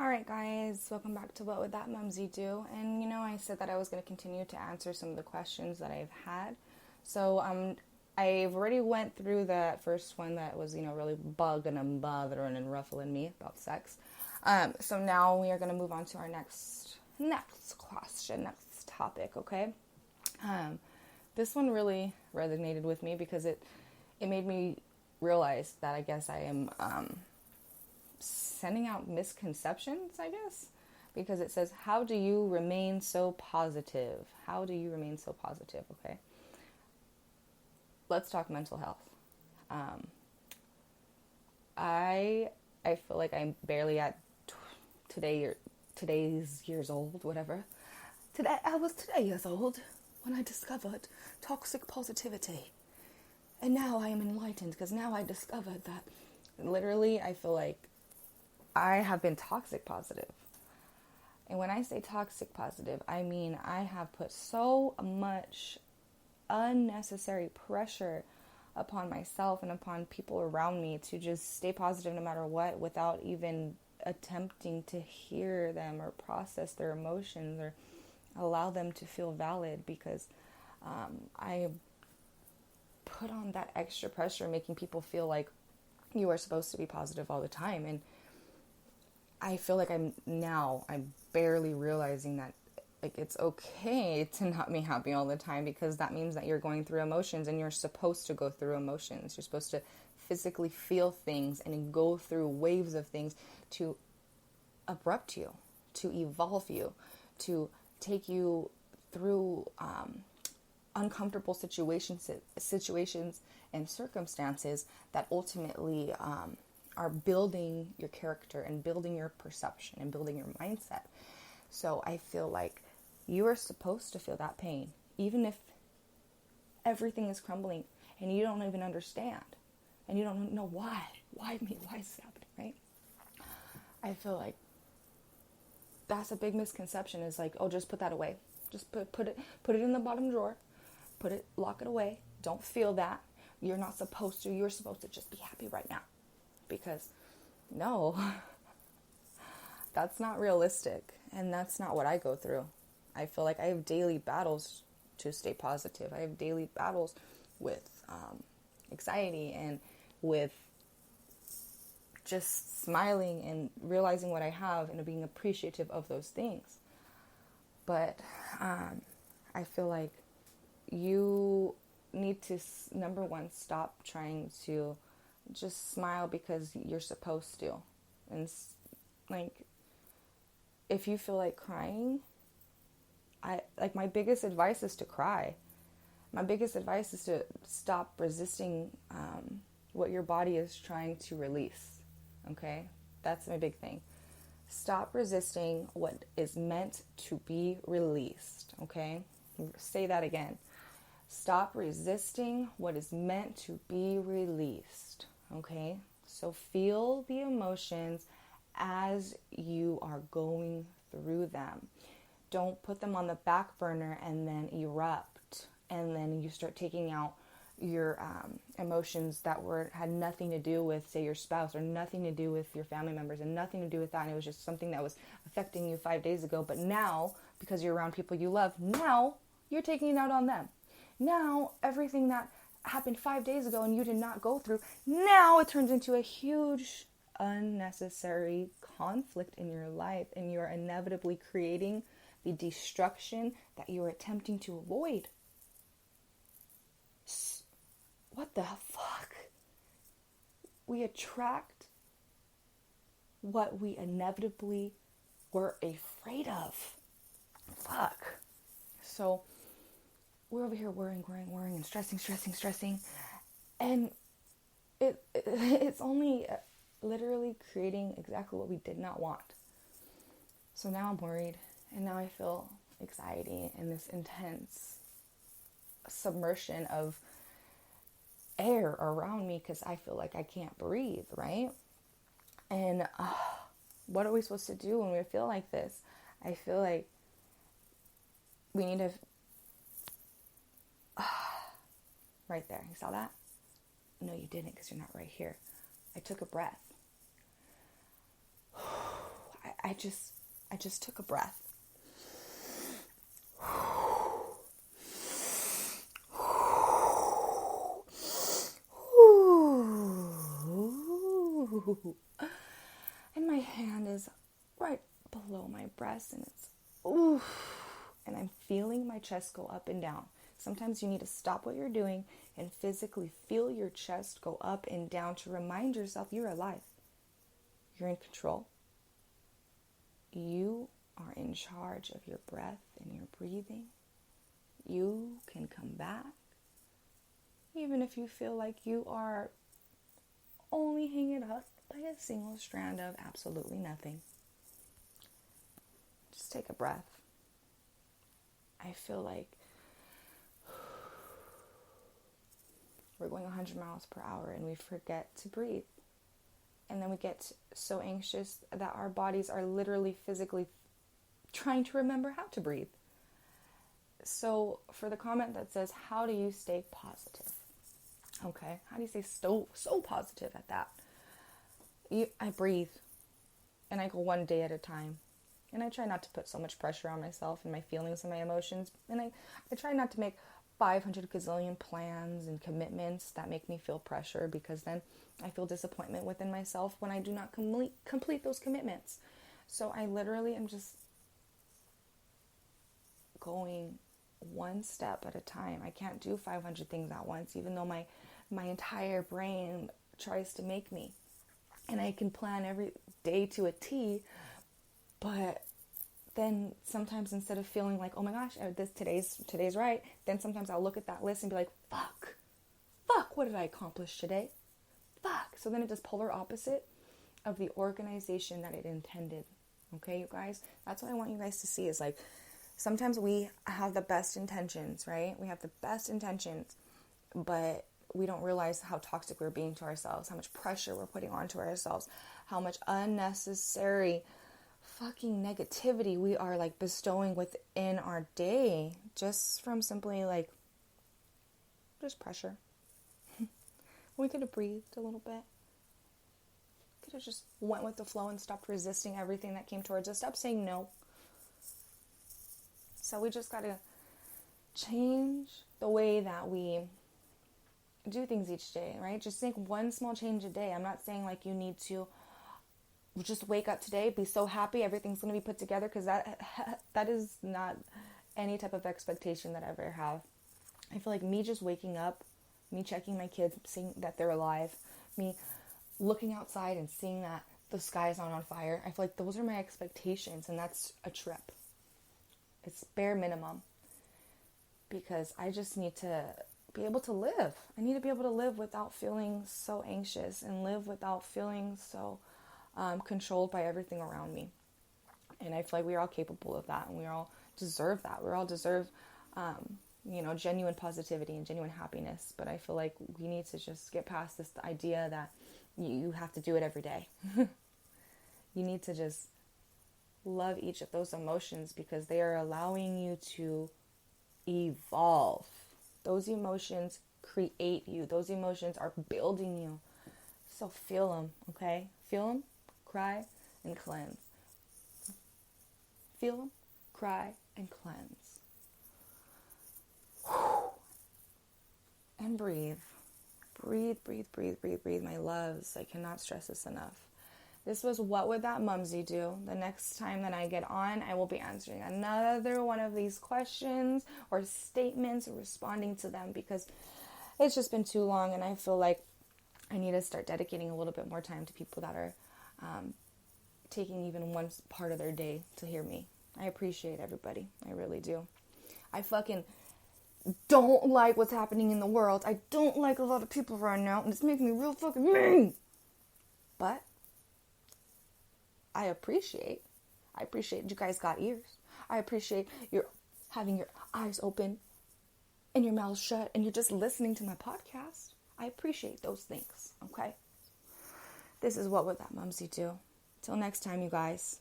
Alright guys, welcome back to What Would That Mumsy Do? And I said that I was going to continue to answer some of the questions that I've had. So I've already went through that first one that was, really bugging and bothering and ruffling me about sex. So now we are going to move on to our next question, next topic, okay? This one really resonated with me because it made me realize that I guess I am sending out misconceptions, I guess, because it says, how do you remain so positive? How do you remain so positive? Okay. Let's talk mental health. I feel like I'm barely at today's years old, whatever. I was today years old when I discovered toxic positivity. And now I am enlightened because now I discovered that literally I feel like I have been toxic positive. And when I say toxic positive, I mean I have put so much unnecessary pressure upon myself and upon people around me to just stay positive no matter what, without even attempting to hear them or process their emotions or allow them to feel valid, because I put on that extra pressure, making people feel like you are supposed to be positive all the time. And I feel like I'm barely realizing that, like, it's okay to not be happy all the time, because that means that you're going through emotions, and you're supposed to go through emotions. You're supposed to physically feel things and go through waves of things to abrupt you, to evolve you, to take you through uncomfortable situations and circumstances that ultimately are building your character and building your perception and building your mindset. So I feel like you are supposed to feel that pain, even if everything is crumbling and you don't even understand and you don't know why. Why me? Why is this happening, right? I feel like that's a big misconception, is like, oh, just put that away. Just put it in the bottom drawer. Lock it away. Don't feel that. You're not supposed to. You're supposed to just be happy right now. Because no, that's not realistic, and that's not what I go through. I feel like I have daily battles to stay positive. I have daily battles with anxiety and with just smiling and realizing what I have and being appreciative of those things. But I feel like you need to, number one, stop trying to just smile because you're supposed to. And like, if you feel like crying, my biggest advice is to cry. My biggest advice is to stop resisting what your body is trying to release. Okay? That's my big thing. Stop resisting what is meant to be released. Okay? Say that again. Stop resisting what is meant to be released. Okay? So feel the emotions as you are going through them. Don't put them on the back burner and then erupt, and then you start taking out your emotions that had nothing to do with, say, your spouse, or nothing to do with your family members, and nothing to do with that, and it was just something that was affecting you 5 days ago. But now, because you're around people you love, now you're taking it out on them. Now everything that happened 5 days ago and you did not go through, now it turns into a huge unnecessary conflict in your life, and you're inevitably creating the destruction that you're attempting to avoid. What the fuck? We attract what we inevitably were afraid of. Fuck. So we're over here worrying and stressing. And it's only literally creating exactly what we did not want. So now I'm worried, and now I feel anxiety and this intense submersion of air around me because I feel like I can't breathe, right? And what are we supposed to do when we feel like this? I feel like we need to... right there. You saw that? No, you didn't, because you're not right here. I took a breath. I just took a breath. And my hand is right below my breast, and it's and I'm feeling my chest go up and down. Sometimes you need to stop what you're doing and physically feel your chest go up and down to remind yourself you're alive. You're in control. You are in charge of your breath and your breathing. You can come back. Even if you feel like you are only hanging up by a single strand of absolutely nothing. Just take a breath. I feel like we're going 100 miles per hour and we forget to breathe. And then we get so anxious that our bodies are literally physically trying to remember how to breathe. So for the comment that says, how do you stay positive? Okay, how do you stay so positive at that? I breathe and I go one day at a time. And I try not to put so much pressure on myself and my feelings and my emotions. And I try not to make 500 gazillion plans and commitments that make me feel pressure, because then I feel disappointment within myself when I do not complete those commitments. So I literally am just going one step at a time. I can't do 500 things at once, even though my entire brain tries to make me. And I can plan every day to a T, but then sometimes instead of feeling like, oh my gosh, today's right, then sometimes I'll look at that list and be like, fuck, what did I accomplish today? Fuck. So then it does polar opposite of the organization that it intended. Okay, you guys? That's what I want you guys to see is like, sometimes we have the best intentions, right? We have the best intentions, but we don't realize how toxic we're being to ourselves, how much pressure we're putting onto ourselves, how much unnecessary fucking negativity we are like bestowing within our day just from simply like just pressure. We could have breathed a little bit. Could have just went with the flow and stopped resisting everything that came towards us. Stop saying no. So we just got to change the way that we do things each day, right? Just make one small change a day. I'm not saying like you need to just wake up today, be so happy, everything's going to be put together, because that is not any type of expectation that I ever have. I feel like me just waking up, me checking my kids, seeing that they're alive, me looking outside and seeing that the sky is not on fire, I feel like those are my expectations, and that's a trip. It's bare minimum, because I just need to be able to live. I need to be able to live without feeling so anxious and live without feeling so controlled by everything around me. And I feel like we're all capable of that, and we all deserve that. We all deserve, genuine positivity and genuine happiness. But I feel like we need to just get past this idea that you have to do it every day. You need to just love each of those emotions, because they are allowing you to evolve. Those emotions create you. Those emotions are building you. So feel them, okay? Feel them, cry, and cleanse. Feel them, cry, and cleanse. And breathe. Breathe, breathe, breathe, breathe, breathe, my loves. I cannot stress this enough. This was What Would That Mumsy Do? The next time that I get on, I will be answering another one of these questions or statements or responding to them, because it's just been too long, and I feel like I need to start dedicating a little bit more time to people that are taking even one part of their day to hear me. I appreciate everybody. I really do. I fucking don't like what's happening in the world. I don't like a lot of people right now, and it's making me real fucking mean. But I appreciate you guys got ears. I appreciate your having your eyes open and your mouth shut, and you're just listening to my podcast. I appreciate those things, okay? This is What Would That Mumsy Do? Till next time, you guys.